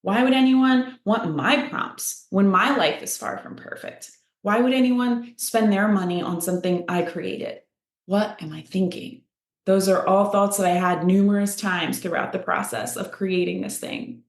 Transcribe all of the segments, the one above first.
Why would anyone want my prompts when my life is far from perfect? Why would anyone spend their money on something I created? What am I thinking? Those are all thoughts that I had numerous times throughout the process of creating this thing.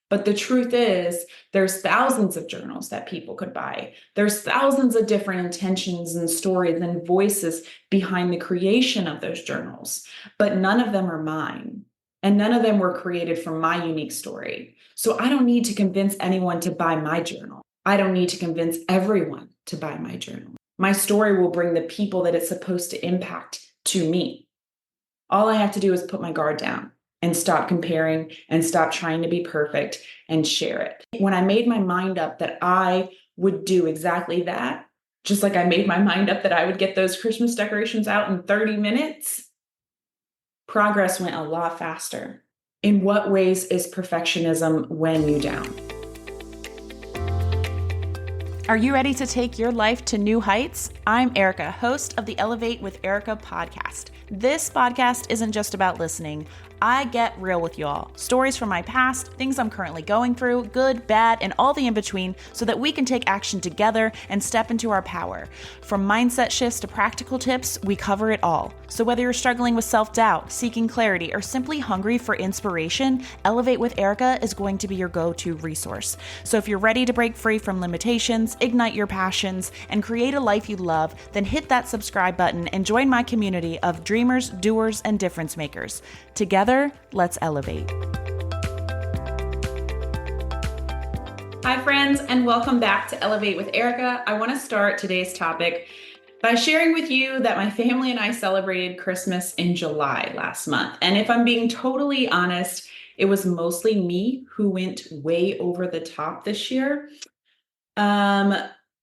But the truth is, there's thousands of journals that people could buy. There's thousands of different intentions and stories and voices behind the creation of those journals, but none of them are mine. And none of them were created from my unique story. So I don't need to convince anyone to buy my journal. I don't need to convince everyone to buy my journal. My story will bring the people that it's supposed to impact to me. All I have to do is put my guard down and stop comparing and stop trying to be perfect and share it. When I made my mind up that I would do exactly that, just like I made my mind up that I would get those Christmas decorations out in 30 minutes, progress went a lot faster. In what ways is perfectionism weighing you down? Are you ready to take your life to new heights? I'm Erica, host of the Elevate with Erica podcast. This podcast isn't just about listening. I get real with y'all. Stories from my past, things I'm currently going through, good, bad, and all the in-between, so that we can take action together and step into our power. From mindset shifts to practical tips, we cover it all. So whether you're struggling with self-doubt, seeking clarity, or simply hungry for inspiration, Elevate with Erica is going to be your go-to resource. So if you're ready to break free from limitations, ignite your passions, and create a life you love, then hit that subscribe button and join my community of dreamers, doers, and difference makers. Together, let's elevate. Hi, friends, and welcome back to Elevate with Erica. I want to start today's topic by sharing with you that my family and I celebrated Christmas in July last month. And if I'm being totally honest, it was mostly me who went way over the top this year.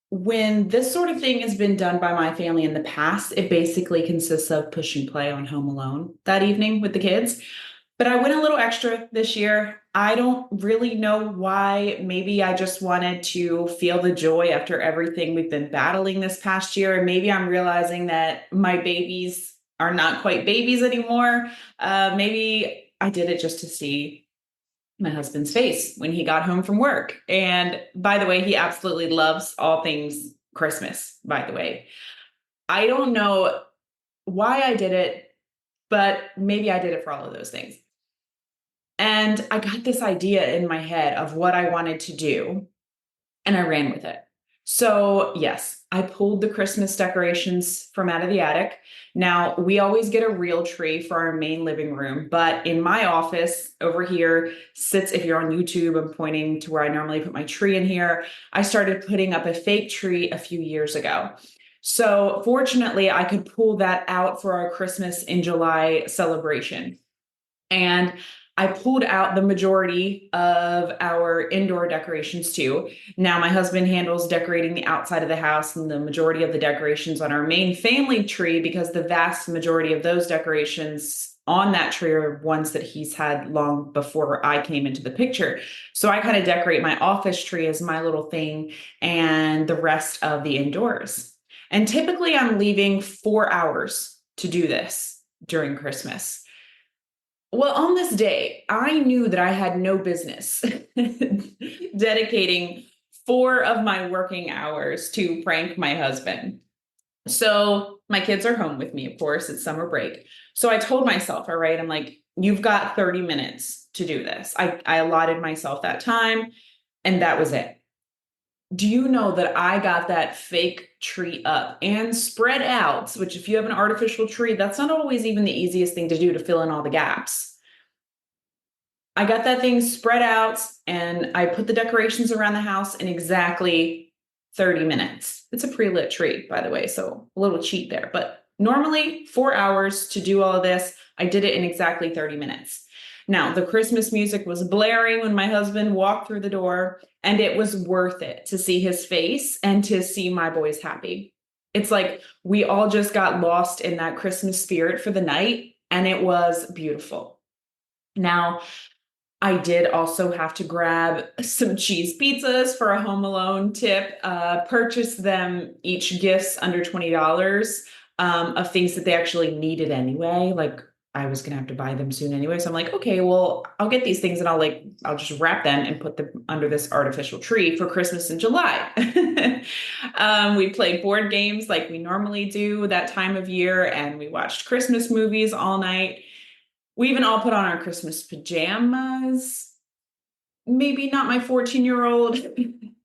When this sort of thing has been done by my family in the past, it basically consists of push and play on Home Alone that evening with the kids. But I went a little extra this year. I don't really know why. Maybe I just wanted to feel the joy after everything we've been battling this past year. And maybe I'm realizing that my babies are not quite babies anymore. Maybe I did it just to see my husband's face when he got home from work. And by the way, he absolutely loves all things Christmas, by the way. I don't know why I did it, but maybe I did it for all of those things. And I got this idea in my head of what I wanted to do, and I ran with it. So, yes, I pulled the Christmas decorations from out of the attic. Now, we always get a real tree for our main living room, but in my office over here sits, if you're on YouTube, I'm pointing to where I normally put my tree in here. I started putting up a fake tree a few years ago. So, fortunately, I could pull that out for our Christmas in July celebration. And I pulled out the majority of our indoor decorations too. Now, my husband handles decorating the outside of the house and the majority of the decorations on our main family tree, because the vast majority of those decorations on that tree are ones that he's had long before I came into the picture. So I kind of decorate my office tree as my little thing and the rest of the indoors. And typically I'm leaving 4 hours to do this during Christmas. Well, on this day, I knew that I had no business dedicating 4 of my working hours to prank my husband. So my kids are home with me, of course, it's summer break. So I told myself, all right, I'm like, you've got 30 minutes to do this. I allotted myself that time, and that was it. Do you know that I got that fake tree up and spread out, which if you have an artificial tree, that's not always even the easiest thing to do to fill in all the gaps. I got that thing spread out and I put the decorations around the house in exactly 30 minutes. It's a pre-lit tree, by the way, so a little cheat there. But normally 4 hours to do all of this. I did it in exactly 30 minutes. Now, the Christmas music was blaring when my husband walked through the door, and it was worth it to see his face and to see my boys happy. It's like we all just got lost in that Christmas spirit for the night, and it was beautiful. Now, I did also have to grab some cheese pizzas for a Home Alone tip, purchase them each gifts under $20 of things that they actually needed anyway. Like I was gonna have to buy them soon anyway. So I'm like, okay, well, I'll get these things and I'll just wrap them and put them under this artificial tree for Christmas in July. We played board games like we normally do that time of year, and we watched Christmas movies all night. We even all put on our Christmas pajamas. Maybe not my 14-year-old.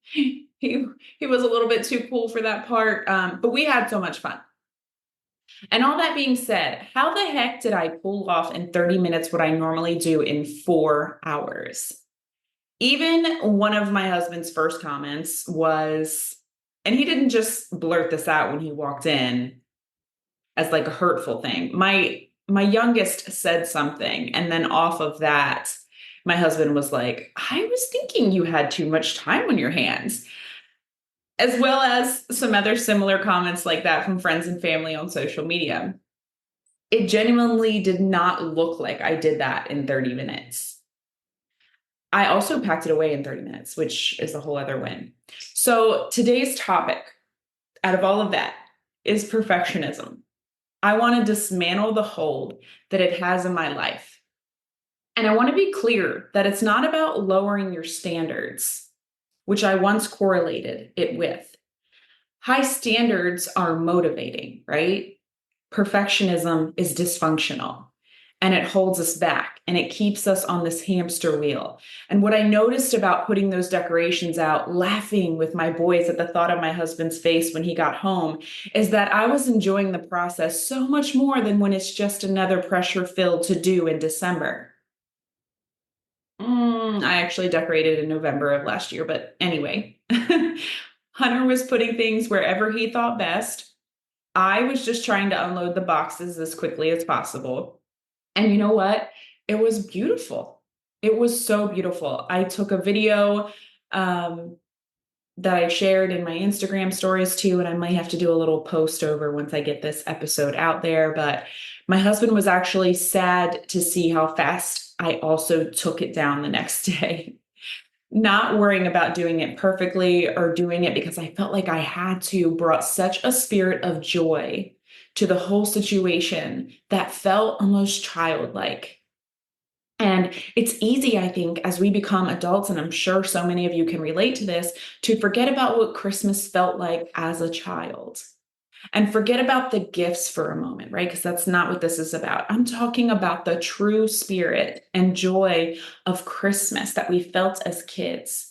He was a little bit too cool for that part, but we had so much fun. And all that being said, how the heck did I pull off in 30 minutes what I normally do in 4 hours? Even one of my husband's first comments was, and he didn't just blurt this out when he walked in as like a hurtful thing. My youngest said something, and then off of that, my husband was like, I was thinking you had too much time on your hands, as well as some other similar comments like that from friends and family on social media. It genuinely did not look like I did that in 30 minutes. I also packed it away in 30 minutes, which is a whole other win. So today's topic, out of all of that, is perfectionism. I want to dismantle the hold that it has in my life. And I want to be clear that it's not about lowering your standards, which I once correlated it with. High standards are motivating, right? Perfectionism is dysfunctional, and it holds us back and it keeps us on this hamster wheel. And what I noticed about putting those decorations out, laughing with my boys at the thought of my husband's face when he got home, is that I was enjoying the process so much more than when it's just another pressure filled to do in December. I actually decorated in November of last year, but anyway, Hunter was putting things wherever he thought best. I was just trying to unload the boxes as quickly as possible. And you know what? It was beautiful. It was so beautiful. I took a video that I shared in my Instagram stories too, and I might have to do a little post over once I get this episode out there. But my husband was actually sad to see how fast I also took it down the next day. Not worrying about doing it perfectly or doing it because I felt like I had to brought such a spirit of joy to the whole situation that felt almost childlike. And it's easy, I think, as we become adults, and I'm sure so many of you can relate to this, to forget about what Christmas felt like as a child and forget about the gifts for a moment, right? Because that's not what this is about. I'm talking about the true spirit and joy of Christmas that we felt as kids.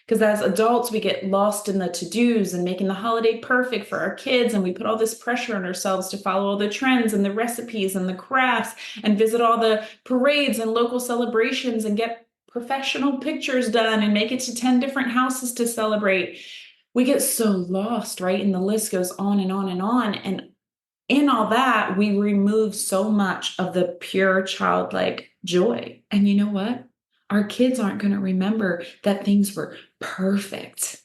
Because as adults, we get lost in the to-dos and making the holiday perfect for our kids. And we put all this pressure on ourselves to follow all the trends and the recipes and the crafts and visit all the parades and local celebrations and get professional pictures done and make it to 10 different houses to celebrate. We get so lost, right? And the list goes on and on and on. And in all that, we remove so much of the pure childlike joy. And you know what? Our kids aren't going to remember that things were perfect.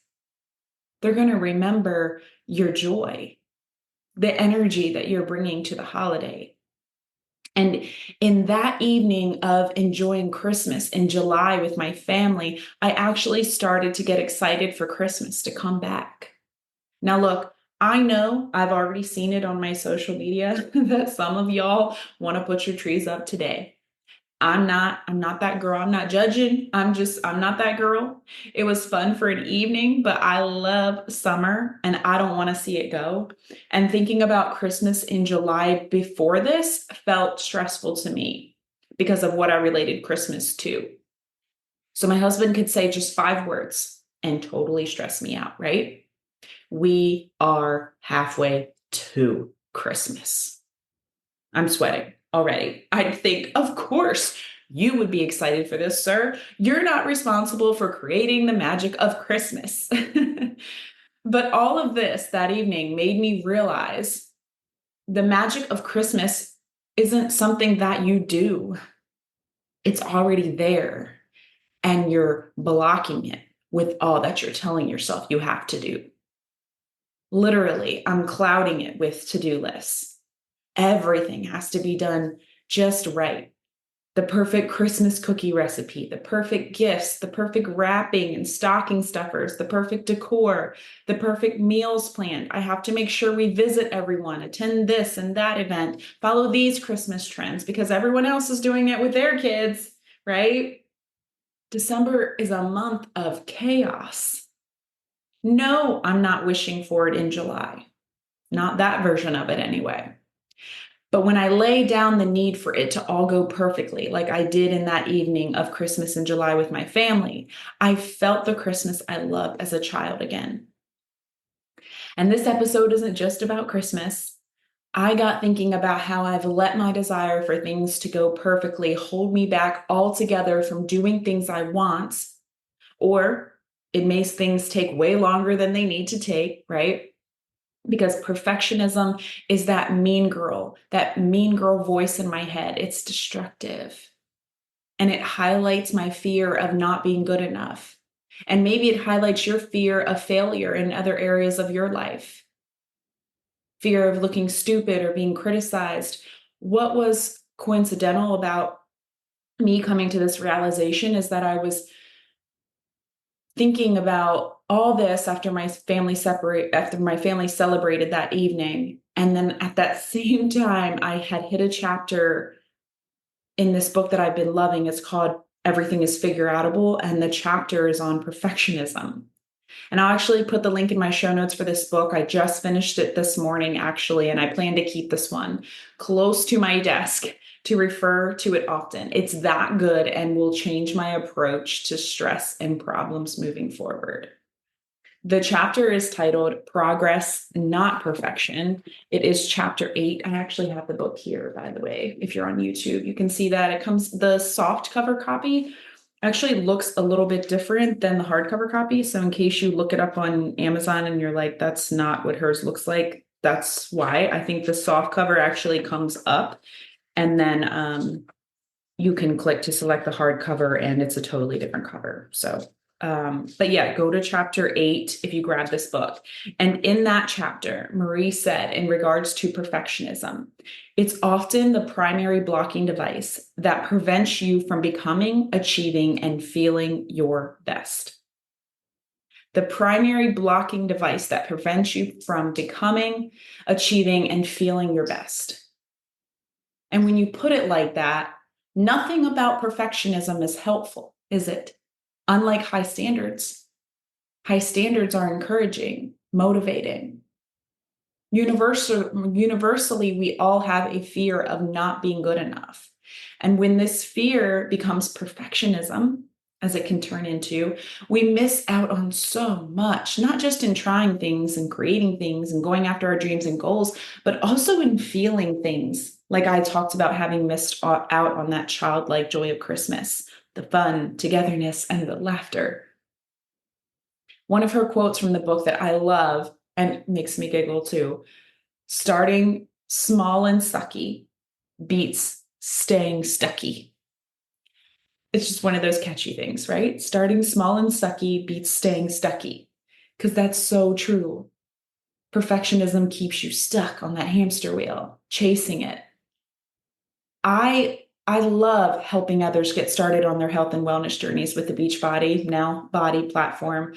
They're going to remember your joy, the energy that you're bringing to the holiday. And in that evening of enjoying Christmas in July with my family, I actually started to get excited for Christmas to come back. Now, look, I know I've already seen it on my social media that some of y'all want to put your trees up today. I'm not that girl. I'm not judging. I'm not that girl. It was fun for an evening, but I love summer and I don't want to see it go. And thinking about Christmas in July before this felt stressful to me because of what I related Christmas to. So my husband could say just 5 words and totally stress me out, right? We are halfway to Christmas. I'm sweating already. I'd think, of course, you would be excited for this, sir. You're not responsible for creating the magic of Christmas. But all of this that evening made me realize the magic of Christmas isn't something that you do. It's already there, and you're blocking it with all that you're telling yourself you have to do. Literally, I'm clouding it with to-do lists. Everything has to be done just right. The perfect Christmas cookie recipe, the perfect gifts, the perfect wrapping and stocking stuffers, the perfect decor, the perfect meals planned. I have to make sure we visit everyone, attend this and that event, follow these Christmas trends because everyone else is doing it with their kids, right? December is a month of chaos. No, I'm not wishing for it in July. Not that version of it anyway. But when I lay down the need for it to all go perfectly, like I did in that evening of Christmas in July with my family, I felt the Christmas I loved as a child again. And this episode isn't just about Christmas. I got thinking about how I've let my desire for things to go perfectly hold me back altogether from doing things I want, or it makes things take way longer than they need to take, right? Because perfectionism is that mean girl voice in my head. It's destructive. And it highlights my fear of not being good enough. And maybe it highlights your fear of failure in other areas of your life, fear of looking stupid or being criticized. What was coincidental about me coming to this realization is that I was thinking about all this after my family celebrated that evening, and then at that same time I had hit a chapter in this book that I've been loving. It's called Everything is Figure Outable, and the chapter is on perfectionism. And I'll actually put the link in my show notes for this book. I just finished it this morning, actually, and I plan to keep this one close to my desk to refer to it often. It's that good and will change my approach to stress and problems moving forward. The chapter is titled Progress, Not Perfection. It is chapter 8. I actually have the book here, by the way. If you're on YouTube, you can see that the soft cover copy actually looks a little bit different than the hardcover copy. So in case you look it up on Amazon and you're like, that's not what hers looks like, that's why. I think the soft cover actually comes up, and then you can click to select the hardcover and it's a totally different cover. But yeah, go to chapter 8 if you grab this book. And in that chapter, Marie said, in regards to perfectionism, it's often the primary blocking device that prevents you from becoming, achieving, and feeling your best. The primary blocking device that prevents you from becoming, achieving, and feeling your best. And when you put it like that, nothing about perfectionism is helpful, is it? Unlike high standards. High standards are encouraging, motivating. Universally, we all have a fear of not being good enough. And when this fear becomes perfectionism, as it can turn into, we miss out on so much, not just in trying things and creating things and going after our dreams and goals, but also in feeling things. Like I talked about having missed out on that childlike joy of Christmas, the fun, togetherness, and the laughter. One of her quotes from the book that I love and makes me giggle too: starting small and sucky beats staying stucky. It's just one of those catchy things, right? Starting small and sucky beats staying stucky, because that's so true. Perfectionism keeps you stuck on that hamster wheel, chasing it. I love helping others get started on their health and wellness journeys with the Beachbody, now Body platform.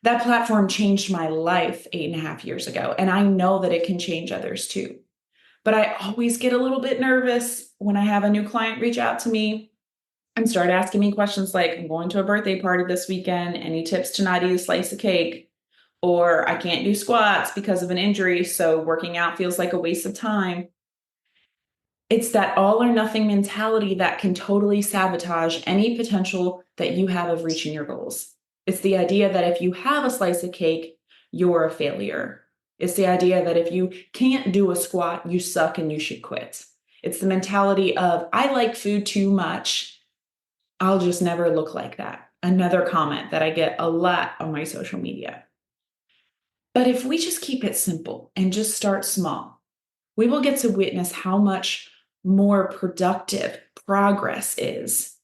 That platform changed my life 8.5 years ago, and I know that it can change others too. But I always get a little bit nervous when I have a new client reach out to me and start asking me questions like, I'm going to a birthday party this weekend. Any tips to not eat a slice of cake? Or I can't do squats because of an injury, so working out feels like a waste of time. It's that all or nothing mentality that can totally sabotage any potential that you have of reaching your goals. It's the idea that if you have a slice of cake, you're a failure. It's the idea that if you can't do a squat, you suck and you should quit. It's the mentality of, I like food too much, I'll just never look like that. Another comment that I get a lot on my social media. But if we just keep it simple and just start small, we will get to witness how much more productive progress is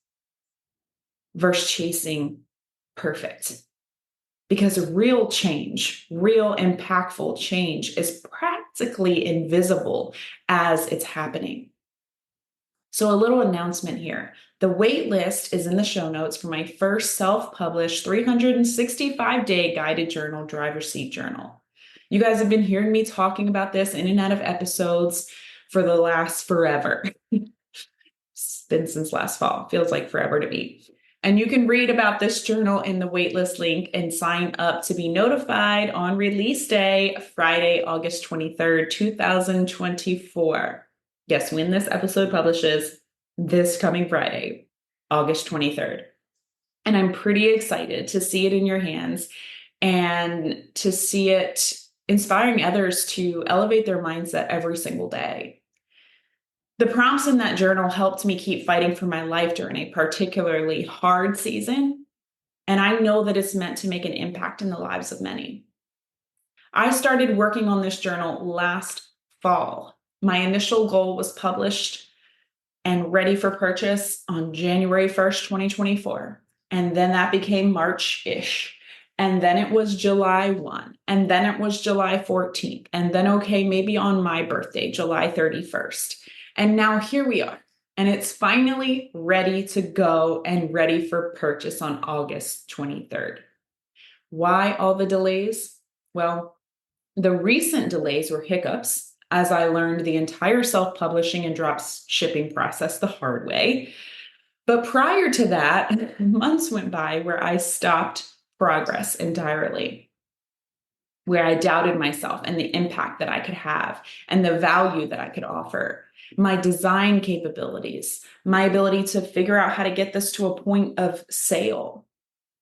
versus chasing perfect. Because real change, real impactful change is practically invisible as it's happening. So, a little announcement here. The wait list is in the show notes for my first self-published 365-day guided journal, driver's seat journal. You guys have been hearing me talking about this in and out of episodes for the last forever. It's been since last fall. Feels like forever to me. And you can read about this journal in the waitlist link and sign up to be notified on release day, Friday, August 23rd, 2024. Guess when this episode publishes? This coming Friday, August 23rd. And I'm pretty excited to see it in your hands and to see it inspiring others to elevate their mindset every single day. The prompts in that journal helped me keep fighting for my life during a particularly hard season, and I know that it's meant to make an impact in the lives of many. I started working on this journal last fall. My initial goal was published and ready for purchase on January 1st, 2024. And then that became March-ish. And then it was July 1. And then it was July 14th. And then, okay, maybe on my birthday, July 31st. And now here we are. And it's finally ready to go and ready for purchase on August 23rd. Why all the delays? Well, the recent delays were hiccups, as I learned the entire self-publishing and drop shipping process the hard way. But prior to that, months went by where I stopped progress entirely, where I doubted myself and the impact that I could have and the value that I could offer, my design capabilities, my ability to figure out how to get this to a point of sale.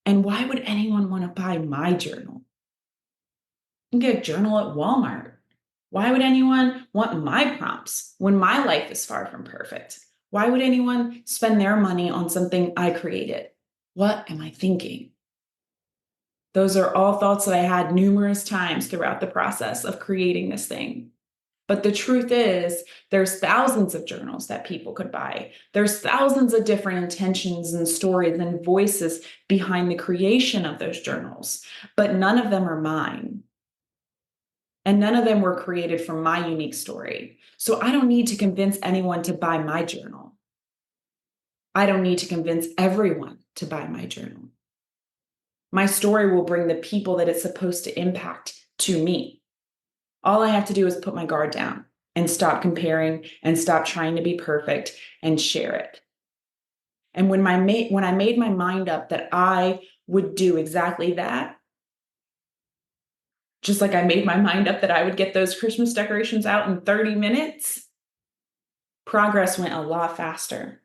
And why would anyone want to buy my journal? You can get a journal at Walmart. Why would anyone want my prompts when my life is far from perfect? Why would anyone spend their money on something I created? What am I thinking? Those are all thoughts that I had numerous times throughout the process of creating this thing. But the truth is, there's thousands of journals that people could buy. There's thousands of different intentions and stories and voices behind the creation of those journals, but none of them are mine. And none of them were created from my unique story. So I don't need to convince anyone to buy my journal. I don't need to convince everyone to buy my journal. My story will bring the people that it's supposed to impact to me. All I have to do is put my guard down and stop comparing and stop trying to be perfect and share it. And when I made my mind up that I would do exactly that, just like I made my mind up that I would get those Christmas decorations out in 30 minutes, progress went a lot faster.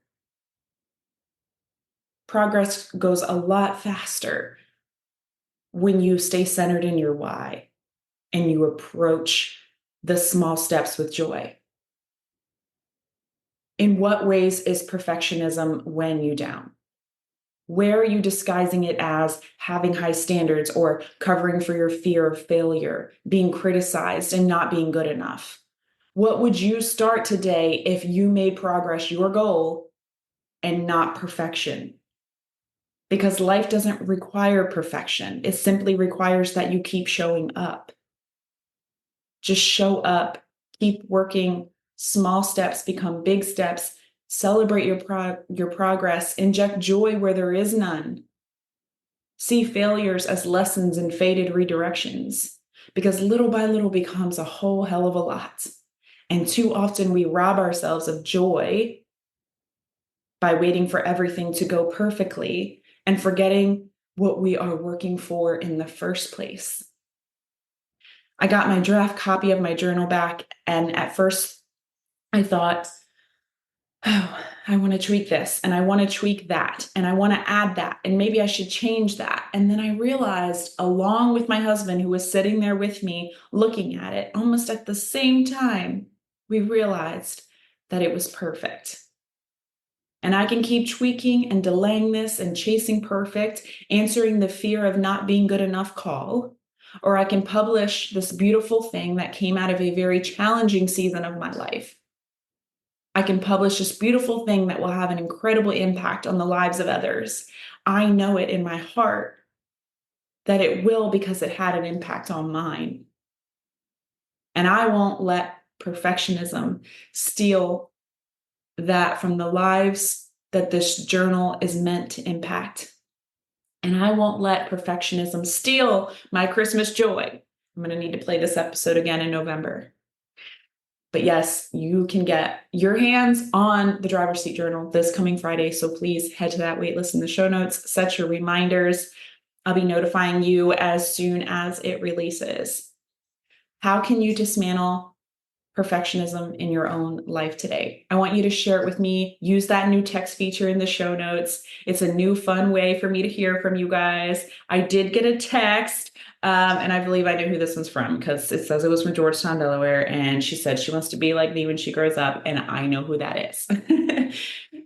Progress goes a lot faster when you stay centered in your why and you approach the small steps with joy. In what ways is perfectionism weighing you down? Where are you disguising it as having high standards or covering for your fear of failure, being criticized and not being good enough? What would you start today if you made progress your goal and not perfection? Because life doesn't require perfection. It simply requires that you keep showing up. Just show up, keep working. Small steps become big steps. Celebrate your progress. Inject joy where there is none. See failures as lessons and faded redirections, because little by little becomes a whole hell of a lot. And too often we rob ourselves of joy by waiting for everything to go perfectly and forgetting what we are working for in the first place. I got my draft copy of my journal back, and at first I thought, oh, I want to tweak this and I want to tweak that and I want to add that and maybe I should change that. And then I realized, along with my husband who was sitting there with me looking at it almost at the same time, we realized that it was perfect. And I can keep tweaking and delaying this and chasing perfect, answering the fear of not being good enough call, or I can publish this beautiful thing that came out of a very challenging season of my life. I can publish this beautiful thing that will have an incredible impact on the lives of others. I know it in my heart that it will, because it had an impact on mine. And I won't let perfectionism steal that from the lives that this journal is meant to impact. And I won't let perfectionism steal my Christmas joy. I'm going to need to play this episode again in November. But yes, you can get your hands on the driver's seat journal this coming Friday. So please head to that waitlist in the show notes, set your reminders. I'll be notifying you as soon as it releases. How can you dismantle perfectionism in your own life today? I want you to share it with me. Use that new text feature in the show notes. It's a new fun way for me to hear from you guys. I did get a text, and I believe I know who this one's from because it says it was from Georgetown, Delaware, and she said she wants to be like me when she grows up, and I know who that is.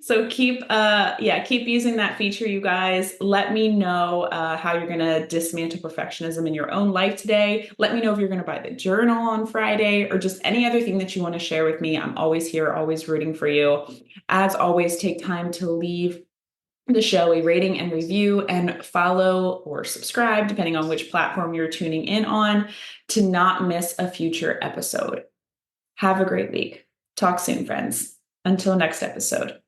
So keep using that feature, you guys. Let me know how you're going to dismantle perfectionism in your own life today. Let me know if you're going to buy the journal on Friday or just any other thing that you want to share with me. I'm always here, always rooting for you. As always, take time to leave the show a rating and review and follow or subscribe, depending on which platform you're tuning in on, to not miss a future episode. Have a great week. Talk soon, friends. Until next episode.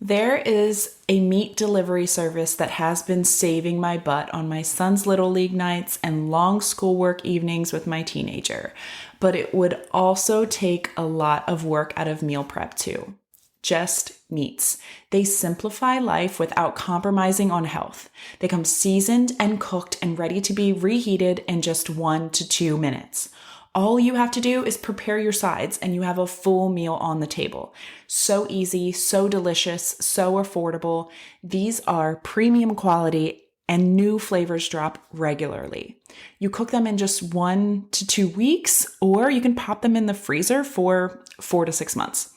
There is a meat delivery service that has been saving my butt on my son's Little League nights and long schoolwork evenings with my teenager, but it would also take a lot of work out of meal prep too. Just Meats. They simplify life without compromising on health. They come seasoned and cooked and ready to be reheated in just 1 to 2 minutes. All you have to do is prepare your sides and you have a full meal on the table. So easy, so delicious, so affordable. These are premium quality and new flavors drop regularly. You cook them in just 1 to 2 weeks, or you can pop them in the freezer for 4 to 6 months.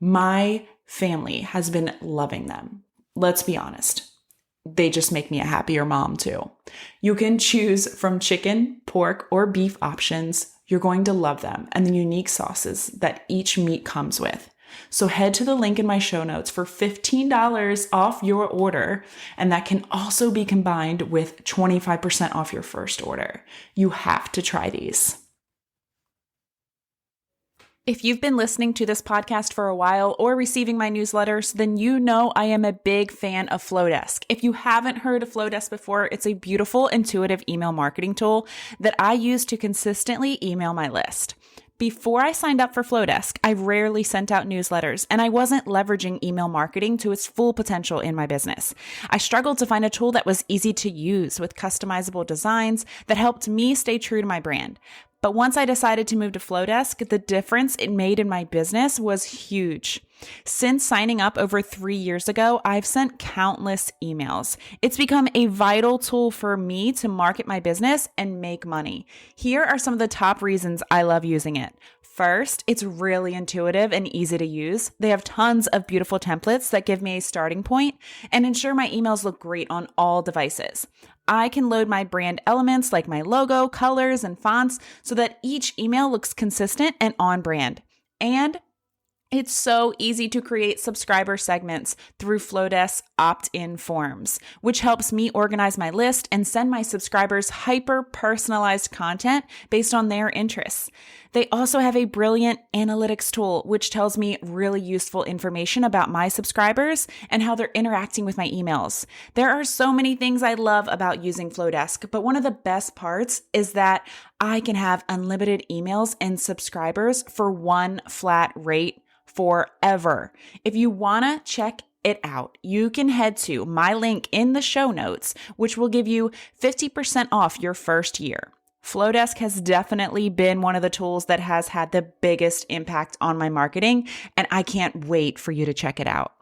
My family has been loving them. Let's be honest. They just make me a happier mom too. You can choose from chicken, pork, or beef options. You're going to love them and the unique sauces that each meat comes with. So head to the link in my show notes for $15 off your order, and that can also be combined with 25% off your first order. You have to try these. If you've been listening to this podcast for a while or receiving my newsletters, then you know I am a big fan of Flowdesk. If you haven't heard of Flowdesk before, it's a beautiful, intuitive email marketing tool that I use to consistently email my list. Before I signed up for Flowdesk, I rarely sent out newsletters, and I wasn't leveraging email marketing to its full potential in my business. I struggled to find a tool that was easy to use with customizable designs that helped me stay true to my brand. But once I decided to move to Flowdesk, the difference it made in my business was huge. Since signing up over 3 years ago, I've sent countless emails. It's become a vital tool for me to market my business and make money. Here are some of the top reasons I love using it. First, it's really intuitive and easy to use. They have tons of beautiful templates that give me a starting point and ensure my emails look great on all devices. I can load my brand elements like my logo, colors, and fonts so that each email looks consistent and on brand. And it's so easy to create subscriber segments through Flowdesk's opt-in forms, which helps me organize my list and send my subscribers hyper-personalized content based on their interests. They also have a brilliant analytics tool, which tells me really useful information about my subscribers and how they're interacting with my emails. There are so many things I love about using Flowdesk, but one of the best parts is that I can have unlimited emails and subscribers for one flat rate forever. If you want to check it out, you can head to my link in the show notes, which will give you 50% off your first year. Flowdesk has definitely been one of the tools that has had the biggest impact on my marketing, and I can't wait for you to check it out.